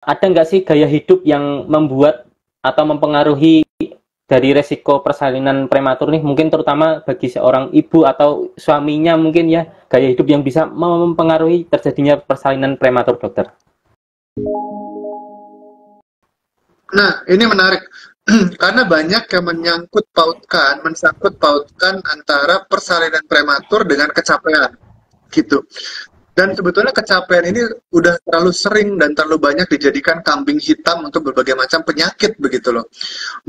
ada nggak sih gaya hidup yang membuat atau mempengaruhi dari resiko persalinan prematur nih, mungkin terutama bagi seorang ibu atau suaminya mungkin ya, gaya hidup yang bisa mempengaruhi terjadinya persalinan prematur, dokter? Nah, ini menarik. Karena banyak yang mensangkut pautkan antara persalinan prematur dengan kecapean, gitu. Dan sebetulnya kecapean ini udah terlalu sering dan terlalu banyak dijadikan kambing hitam untuk berbagai macam penyakit begitu loh.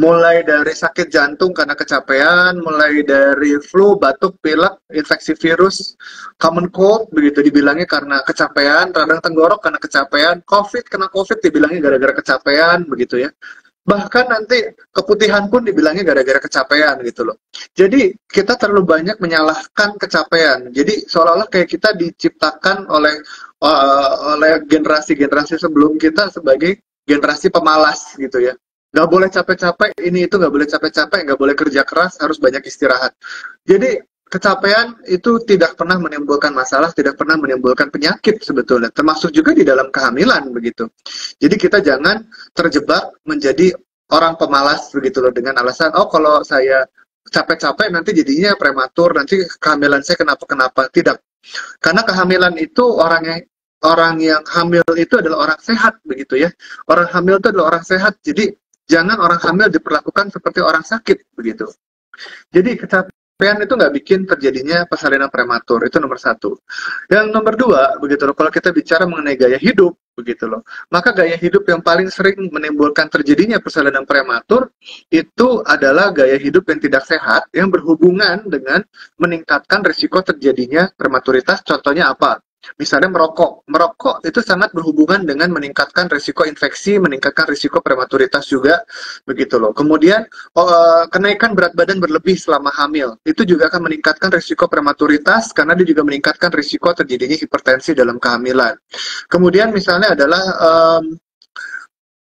Mulai dari sakit jantung karena kecapean, mulai dari flu, batuk, pilek, infeksi virus, common cold begitu dibilangnya karena kecapean, radang tenggorok karena kecapean, COVID kena COVID dibilangnya gara-gara kecapean begitu ya. Bahkan nanti keputihan pun dibilangnya gara-gara kecapean gitu loh. Jadi kita terlalu banyak menyalahkan kecapean. Jadi seolah-olah kayak kita diciptakan oleh generasi-generasi sebelum kita sebagai generasi pemalas gitu ya. Nggak boleh capek-capek, ini itu nggak boleh capek-capek, nggak boleh kerja keras, harus banyak istirahat. Jadi kecapean itu tidak pernah menimbulkan masalah, tidak pernah menimbulkan penyakit sebetulnya, termasuk juga di dalam kehamilan begitu. Jadi kita jangan terjebak menjadi orang pemalas begitu loh dengan alasan oh kalau saya capek-capek nanti jadinya prematur, nanti kehamilan saya kenapa-kenapa. Tidak. Karena kehamilan itu orang yang hamil itu adalah orang sehat begitu ya. Orang hamil itu adalah orang sehat. Jadi jangan orang hamil diperlakukan seperti orang sakit begitu. Jadi kecapean itu nggak bikin terjadinya persalinan prematur, itu nomor satu. Yang nomor dua, begitu loh, kalau kita bicara mengenai gaya hidup, begitu loh, maka gaya hidup yang paling sering menimbulkan terjadinya persalinan prematur itu adalah gaya hidup yang tidak sehat, yang berhubungan dengan meningkatkan risiko terjadinya prematuritas. Contohnya apa? Misalnya merokok. Merokok itu sangat berhubungan dengan meningkatkan risiko infeksi, meningkatkan risiko prematuritas juga, begitu loh. Kemudian kenaikan berat badan berlebih selama hamil itu juga akan meningkatkan risiko prematuritas karena dia juga meningkatkan risiko terjadinya hipertensi dalam kehamilan. Kemudian misalnya adalah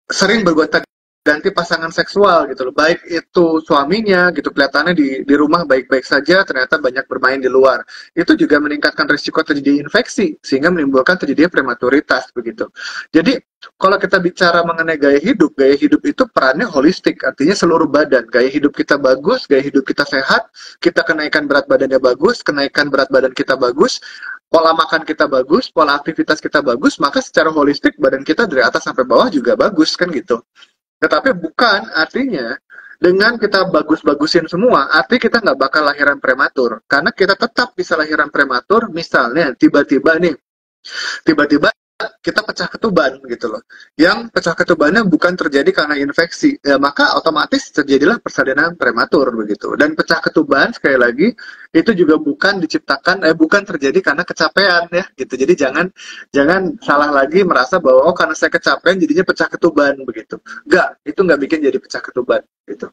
sering bergonta ganti pasangan seksual gitu loh, baik itu suaminya gitu kelihatannya di rumah baik-baik saja, ternyata banyak bermain di luar, itu juga meningkatkan risiko terjadi infeksi sehingga menimbulkan terjadinya prematuritas begitu. Jadi kalau kita bicara mengenai gaya hidup itu perannya holistik, artinya seluruh badan. Gaya hidup kita bagus, gaya hidup kita sehat, kita kenaikan berat badannya bagus, kenaikan berat badan kita bagus, pola makan kita bagus, pola aktivitas kita bagus, maka secara holistik badan kita dari atas sampai bawah juga bagus kan gitu. Tetapi bukan artinya dengan kita bagus-bagusin semua, arti kita nggak bakal lahiran prematur. Karena kita tetap bisa lahiran prematur, misalnya tiba-tiba kita pecah ketuban gitu loh. Yang pecah ketubannya bukan terjadi karena infeksi, ya maka otomatis terjadilah persalinan prematur begitu. Dan pecah ketuban sekali lagi itu juga bukan terjadi karena kecapean ya gitu. Jadi jangan salah lagi merasa bahwa oh karena saya kecapean jadinya pecah ketuban begitu. Enggak, itu nggak bikin jadi pecah ketuban gitu.